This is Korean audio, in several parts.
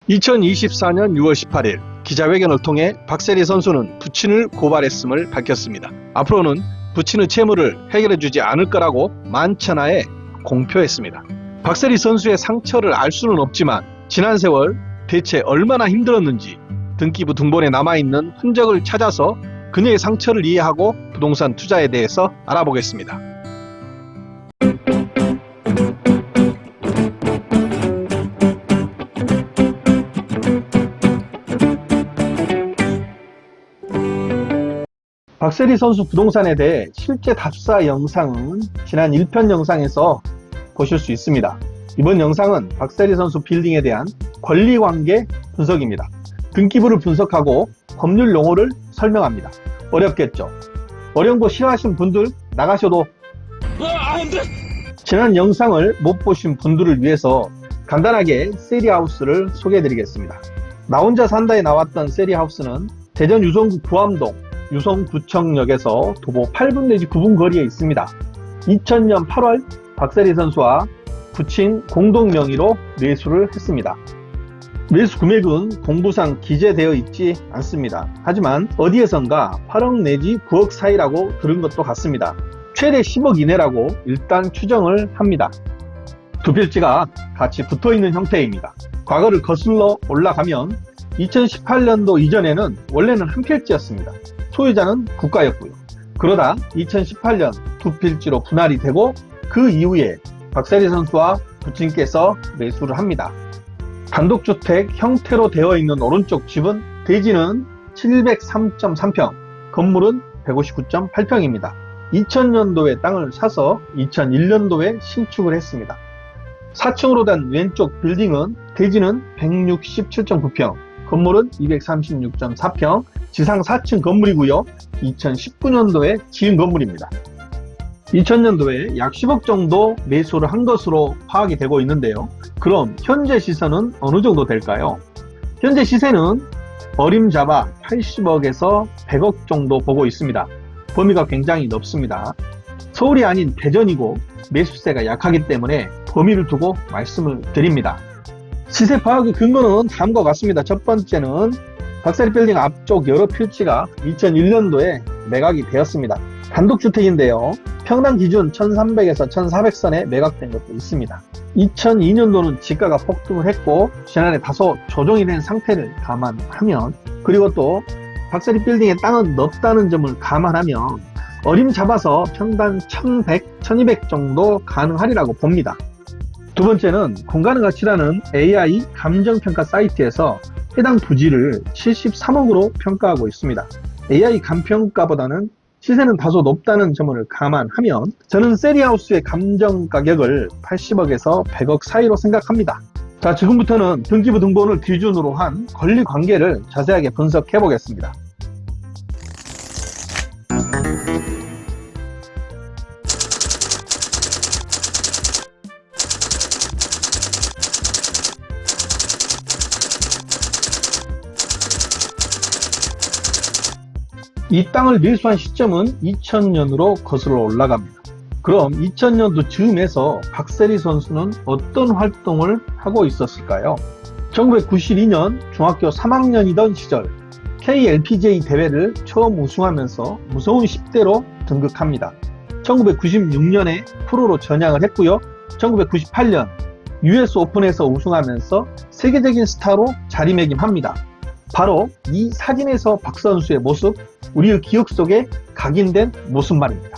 2024년 6월 18일 기자회견을 통해 박세리 선수는 부친을 고발했음을 밝혔습니다. 앞으로는 부친의 채무를 해결해주지 않을 거라고 만천하에 공표했습니다. 박세리 선수의 상처를 알 수는 없지만 지난 세월 대체 얼마나 힘들었는지 등기부 등본에 남아있는 흔적을 찾아서 그녀의 상처를 이해하고 부동산 투자에 대해서 알아보겠습니다. 박세리 선수 부동산에 대해 실제 답사 영상은 지난 1편 영상에서 보실 수 있습니다. 이번 영상은 박세리 선수 빌딩에 대한 권리관계 분석입니다. 등기부를 분석하고 법률 용어를 설명합니다. 어렵겠죠? 어려운 거 싫어하시는 분들 나가셔도 지난 영상을 못 보신 분들을 위해서 간단하게 세리하우스를 소개해 드리겠습니다. 나 혼자 산다에 나왔던 세리하우스는 대전 유성구 구암동 유성구청역에서 도보 8분 내지 9분 거리에 있습니다. 2000년 8월 박세리 선수와 부친 공동 명의로 매수를 했습니다. 매수 금액은 공부상 기재되어 있지 않습니다. 하지만 어디에선가 8억 내지 9억 사이라고 들은 것도 같습니다. 최대 10억 이내라고 일단 추정을 합니다. 두 필지가 같이 붙어있는 형태입니다. 과거를 거슬러 올라가면 2018년도 이전에는 원래는 한 필지였습니다. 소유자는 국가였고요. 그러다 2018년 두 필지로 분할이 되고 그 이후에 박세리 선수와 부친께서 매수를 합니다. 단독주택 형태로 되어 있는 오른쪽 집은 대지는 703.3평, 건물은 159.8평입니다. 2000년도에 땅을 사서 2001년도에 신축을 했습니다. 4층으로 된 왼쪽 빌딩은 대지는 167.9평, 건물은 236.4평, 지상 4층 건물이고요. 2019년도에 지은 건물입니다. 2000년도에 약 10억 정도 매수를 한 것으로 파악이 되고 있는데요. 그럼 현재 시세는 어느 정도 될까요? 현재 시세는 어림잡아 80억에서 100억 정도 보고 있습니다. 범위가 굉장히 넓습니다. 서울이 아닌 대전이고 매수세가 약하기 때문에 범위를 두고 말씀을 드립니다. 시세 파악의 근거는 다음과 같습니다. 첫 번째는 박세리 빌딩 앞쪽 여러 필지가 2001년도에 매각이 되었습니다. 단독주택인데요. 평당 기준 1300에서 1400선에 매각된 것도 있습니다. 2002년도는 지가가 폭등을 했고 지난해 다소 조정이 된 상태를 감안하면, 그리고 또 박세리 빌딩의 땅은 넓다는 점을 감안하면 어림잡아서 평당 1100, 1200 정도 가능하리라고 봅니다. 두 번째는 공간의 가치라는 AI 감정평가 사이트에서 해당 부지를 73억으로 평가하고 있습니다. AI 감평가보다는 시세는 다소 높다는 점을 감안하면 저는 세리하우스의 감정가격을 80억에서 100억 사이로 생각합니다. 자, 지금부터는 등기부 등본을 기준으로 한 권리관계를 자세하게 분석해 보겠습니다. 이 땅을 매수한 시점은 2000년으로 거슬러 올라갑니다. 그럼 2000년도 즈음에서 박세리 선수는 어떤 활동을 하고 있었을까요? 1992년 중학교 3학년이던 시절 KLPGA 대회를 처음 우승하면서 무서운 10대로 등극합니다. 1996년에 프로로 전향을 했고요. 1998년 US 오픈에서 우승하면서 세계적인 스타로 자리매김합니다. 바로 이 사진에서 박 선수의 모습, 우리의 기억 속에 각인된 모습 말입니다.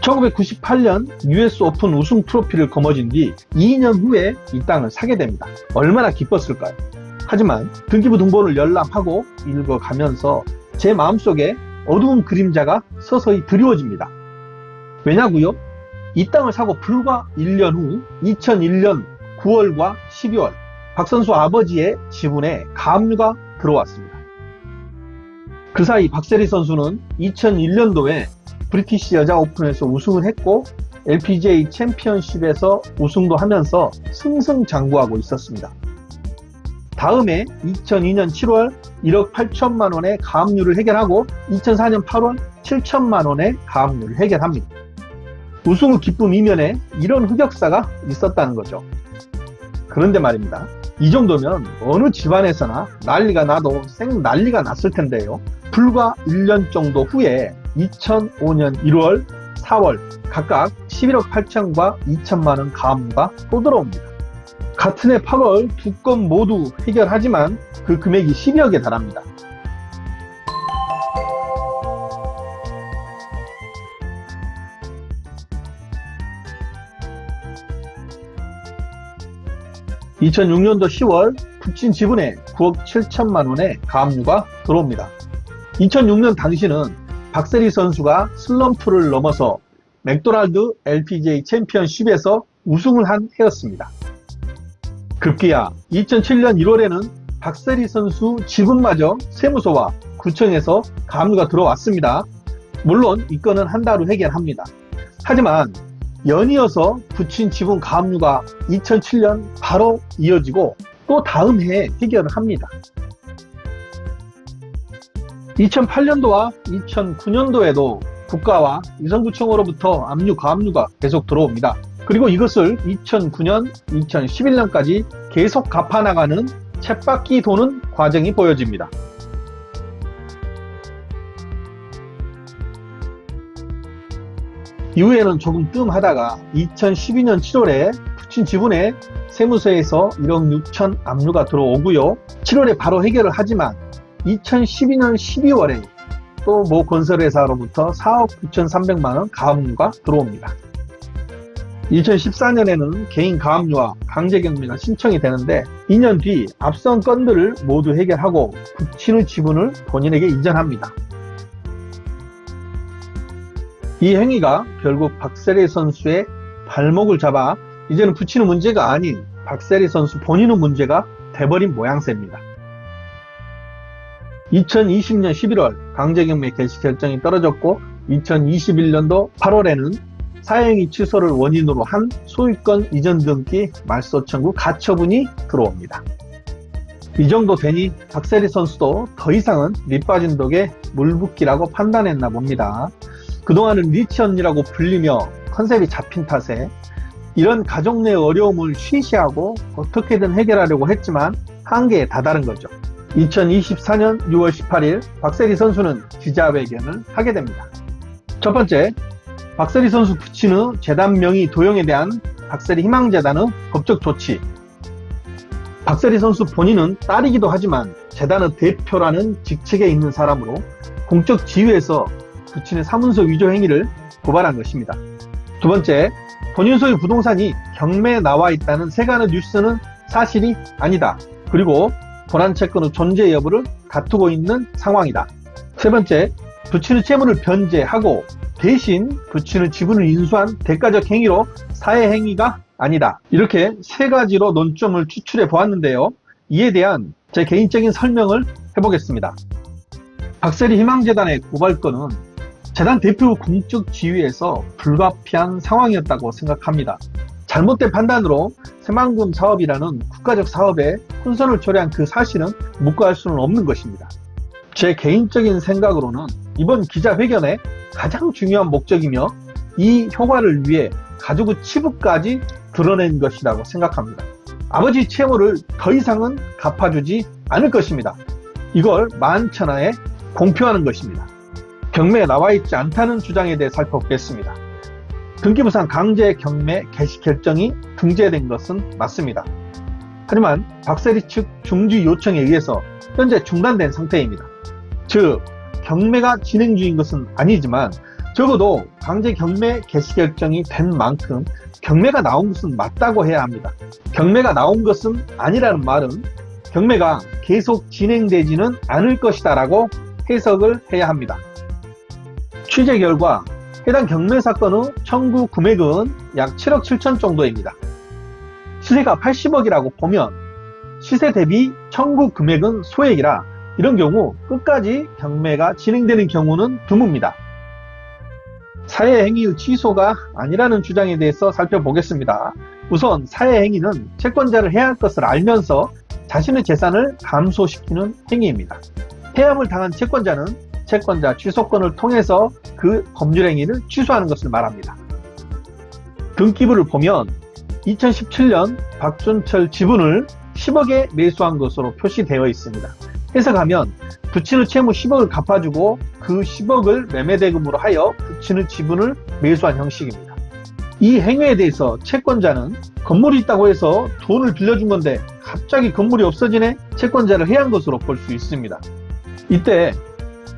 1998년 US 오픈 우승 트로피를 거머쥔 뒤 2년 후에 이 땅을 사게 됩니다. 얼마나 기뻤을까요? 하지만 등기부 등본을 열람하고 읽어가면서 제 마음속에 어두운 그림자가 서서히 드리워집니다. 왜냐고요? 이 땅을 사고 불과 1년 후 2001년 9월과 12월 박 선수 아버지의 지분에 가압류가 들어왔습니다. 그 사이 박세리 선수는 2001년도에 브리티시 여자 오픈에서 우승을 했고 LPGA 챔피언십에서 우승도 하면서 승승장구하고 있었습니다. 다음에 2002년 7월 1억 8천만 원의 가압류를 해결하고 2004년 8월 7천만 원의 가압류를 해결합니다. 우승의 기쁨 이면에 이런 흑역사가 있었다는 거죠. 그런데 말입니다. 이 정도면 어느 집안에서나 난리가 나도 난리가 났을 텐데요. 불과 1년 정도 후에 2005년 1월, 4월 각각 11억 8천과 2천만 원 가압류가 또 들어옵니다. 같은 해 8월 두 건 모두 해결하지만 그 금액이 12억에 달합니다. (2006년도 10월) 부친 지분에 9억 7천만 원의 가압류가 들어옵니다. 2006년 당시는 박세리 선수가 슬럼프를 넘어서 맥도날드 LPGA 챔피언십에서 우승을 한 해였습니다. 급기야 2007년 1월에는 박세리 선수 지분마저 세무서와 구청에서 가압류가 들어왔습니다. 물론 이 건은 한 달 후 해결합니다. 하지만 연이어서 부친 지분 가압류가 2007년 바로 이어지고 또 다음 해에 해결을 합니다. 2008년도와 2009년도에도 국가와 유성구청으로부터 압류, 가압류가 계속 들어옵니다. 그리고 이것을 2009년, 2011년까지 계속 갚아나가는 쳇바퀴 도는 과정이 보여집니다. 이후에는 조금 뜸하다가 2012년 7월에 부친 지분에 세무서에서 1억 6천 압류가 들어오고요. 7월에 바로 해결을 하지만 2012년 12월에 또 모 건설회사로부터 4억 9,300만원 가압류가 들어옵니다. 2014년에는 개인 가압류와 강제경매가 신청이 되는데 2년 뒤 앞선 건들을 모두 해결하고 부친의 지분을 본인에게 이전합니다. 이 행위가 결국 박세리 선수의 발목을 잡아 이제는 부친의 문제가 아닌 박세리 선수 본인의 문제가 돼버린 모양새입니다. 2020년 11월 강제경매 개시 결정이 떨어졌고 2021년도 8월에는 사행위 취소를 원인으로 한 소유권 이전 등기 말소 청구 가처분이 들어옵니다. 이 정도 되니 박세리 선수도 더 이상은 밑빠진 독에 물붓기라고 판단했나 봅니다. 그동안은 리치 언니라고 불리며 컨셉이 잡힌 탓에 이런 가족 내 어려움을 쉬쉬하고 어떻게든 해결하려고 했지만 한계에 다다른 거죠. 2024년 6월 18일 박세리 선수는 기자회견을 하게 됩니다. 첫 번째, 박세리 선수 부친의 재단 명의 도용에 대한 박세리 희망재단의 법적 조치. 박세리 선수 본인은 딸이기도 하지만 재단의 대표라는 직책에 있는 사람으로 공적 지위에서 부친의 사문서 위조 행위를 고발한 것입니다. 두 번째, 본인 소유 부동산이 경매에 나와 있다는 세간의 뉴스는 사실이 아니다. 그리고 도난 채권의 존재 여부를 다투고 있는 상황이다. 세 번째, 부친의 채무를 변제하고 대신 부친의 지분을 인수한 대가적 행위로 사회 행위가 아니다. 이렇게 세 가지로 논점을 추출해 보았는데요. 이에 대한 제 개인적인 설명을 해보겠습니다. 박세리 희망재단의 고발건은 재단 대표 공적 지위에서 불가피한 상황이었다고 생각합니다. 잘못된 판단으로 새만금 사업이라는 국가적 사업에 혼선을 초래한 그 사실은 묵과할 수는 없는 것입니다. 제 개인적인 생각으로는 이번 기자회견의 가장 중요한 목적이며 이 효과를 위해 가족의 치부까지 드러낸 것이라고 생각합니다. 아버지 채무를 더 이상은 갚아주지 않을 것입니다. 이걸 만천하에 공표하는 것입니다. 경매에 나와 있지 않다는 주장에 대해 살펴보겠습니다. 등기부상 강제 경매 개시 결정이 등재된 것은 맞습니다. 하지만 박세리 측 중지 요청에 의해서 현재 중단된 상태입니다. 즉 경매가 진행 중인 것은 아니지만 적어도 강제 경매 개시 결정이 된 만큼 경매가 나온 것은 맞다고 해야 합니다. 경매가 나온 것은 아니라는 말은 경매가 계속 진행되지는 않을 것이다 라고 해석을 해야 합니다. 취재 결과 해당 경매 사건의 청구 금액은 약 7억 7천 정도입니다. 시세가 80억이라고 보면 시세 대비 청구 금액은 소액이라 이런 경우 끝까지 경매가 진행되는 경우는 드뭅니다. 사회행위의 취소가 아니라는 주장에 대해서 살펴보겠습니다. 우선 사회행위는 채권자를 해야 할 것을 알면서 자신의 재산을 감소시키는 행위입니다. 해함을 당한 채권자는 채권자 취소권을 통해서 그 법률행위를 취소하는 것을 말합니다. 등기부를 보면 2017년 박준철 지분을 10억에 매수한 것으로 표시되어 있습니다. 해석하면 부친의 채무 10억을 갚아주고 그 10억을 매매대금으로 하여 부친의 지분을 매수한 형식입니다. 이 행위에 대해서 채권자는 건물이 있다고 해서 돈을 빌려준 건데 갑자기 건물이 없어지네? 채권자를 해한 것으로 볼 수 있습니다. 이때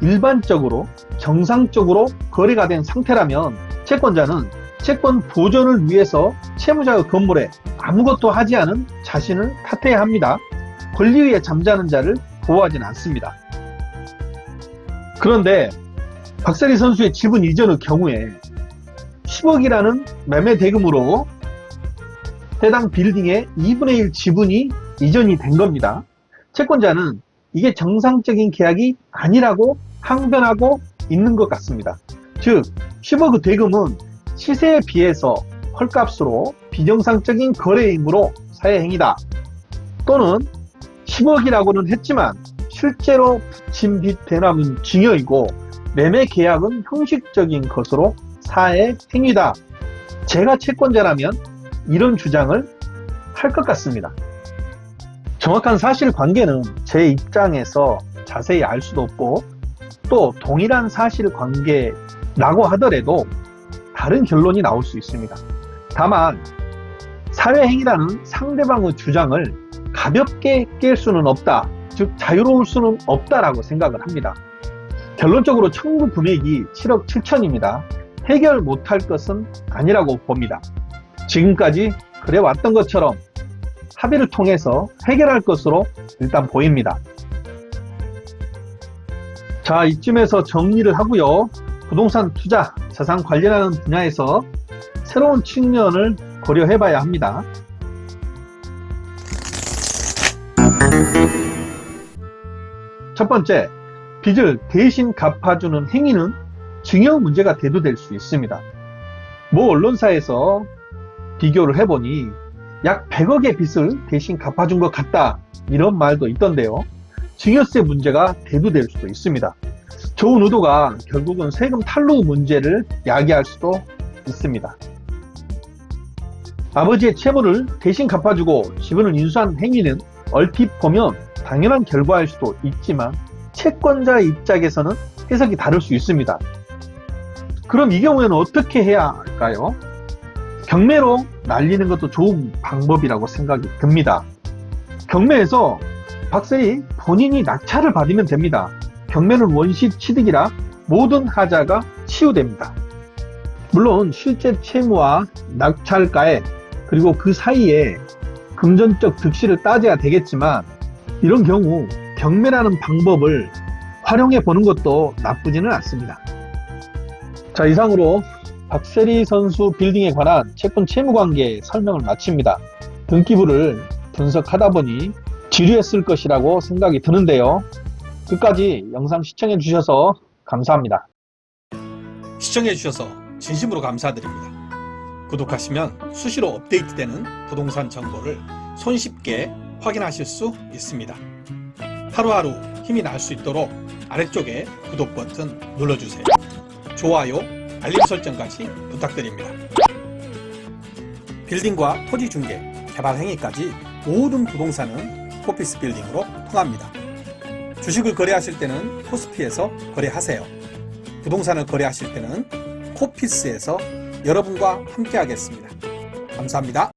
일반적으로 정상적으로 거래가 된 상태라면 채권자는 채권 보존을 위해서 채무자의 건물에 아무것도 하지 않은 자신을 탓해야 합니다. 권리 위에 잠자는 자를 보호하지는 않습니다. 그런데 박세리 선수의 지분 이전의 경우에 10억이라는 매매 대금으로 해당 빌딩의 2분의 1 지분이 이전이 된 겁니다. 채권자는 이게 정상적인 계약이 아니라고 항변하고 있는 것 같습니다. 즉 10억의 대금은 시세에 비해서 헐값으로 비정상적인 거래이므로 사회행위다. 또는 10억이라고는 했지만 실제로 부친 빚 대납은 증여이고 매매 계약은 형식적인 것으로 사회행위다. 제가 채권자라면 이런 주장을 할 것 같습니다. 정확한 사실관계는 제 입장에서 자세히 알 수도 없고 또 동일한 사실관계라고 하더라도 다른 결론이 나올 수 있습니다. 다만 사회행위라는 상대방의 주장을 가볍게 깰 수는 없다, 즉 자유로울 수는 없다라고 생각을 합니다. 결론적으로 청구 금액이 7억 7천입니다. 해결 못할 것은 아니라고 봅니다. 지금까지 그래왔던 것처럼 합의를 통해서 해결할 것으로 일단 보입니다. 자, 이쯤에서 정리를 하고요. 부동산 투자, 자산 관리라는 분야에서 새로운 측면을 고려해 봐야 합니다. 첫 번째, 빚을 대신 갚아주는 행위는 증여 문제가 대두될 수 있습니다. 모 언론사에서 비교를 해보니 약 100억의 빚을 대신 갚아준 것 같다, 이런 말도 있던데요. 증여세 문제가 대두될 수도 있습니다. 좋은 의도가 결국은 세금 탈루 문제를 야기할 수도 있습니다. 아버지의 채무를 대신 갚아주고 지분을 인수한 행위는 얼핏 보면 당연한 결과일 수도 있지만 채권자 입장에서는 해석이 다를 수 있습니다. 그럼 이 경우에는 어떻게 해야 할까요? 경매로 날리는 것도 좋은 방법이라고 생각이 듭니다. 경매에서 박세리 본인이 낙찰을 받으면 됩니다. 경매는 원시 취득이라 모든 하자가 치유됩니다. 물론 실제 채무와 낙찰가액 그리고 그 사이에 금전적 득실을 따져야 되겠지만 이런 경우 경매라는 방법을 활용해 보는 것도 나쁘지는 않습니다. 자, 이상으로 박세리 선수 빌딩에 관한 채권 채무관계 설명을 마칩니다. 등기부를 분석하다 보니 지루했을 것이라고 생각이 드는데요. 끝까지 영상 시청해 주셔서 감사합니다. 시청해 주셔서 진심으로 감사드립니다. 구독하시면 수시로 업데이트되는 부동산 정보를 손쉽게 확인하실 수 있습니다. 하루하루 힘이 날 수 있도록 아래쪽에 구독 버튼 눌러주세요. 좋아요, 알림 설정까지 부탁드립니다. 빌딩과 토지 중개, 개발 행위까지 모든 부동산은 코피스 빌딩으로 통합니다. 주식을 거래하실 때는 코스피에서 거래하세요. 부동산을 거래하실 때는 코피스에서 여러분과 함께 하겠습니다. 감사합니다.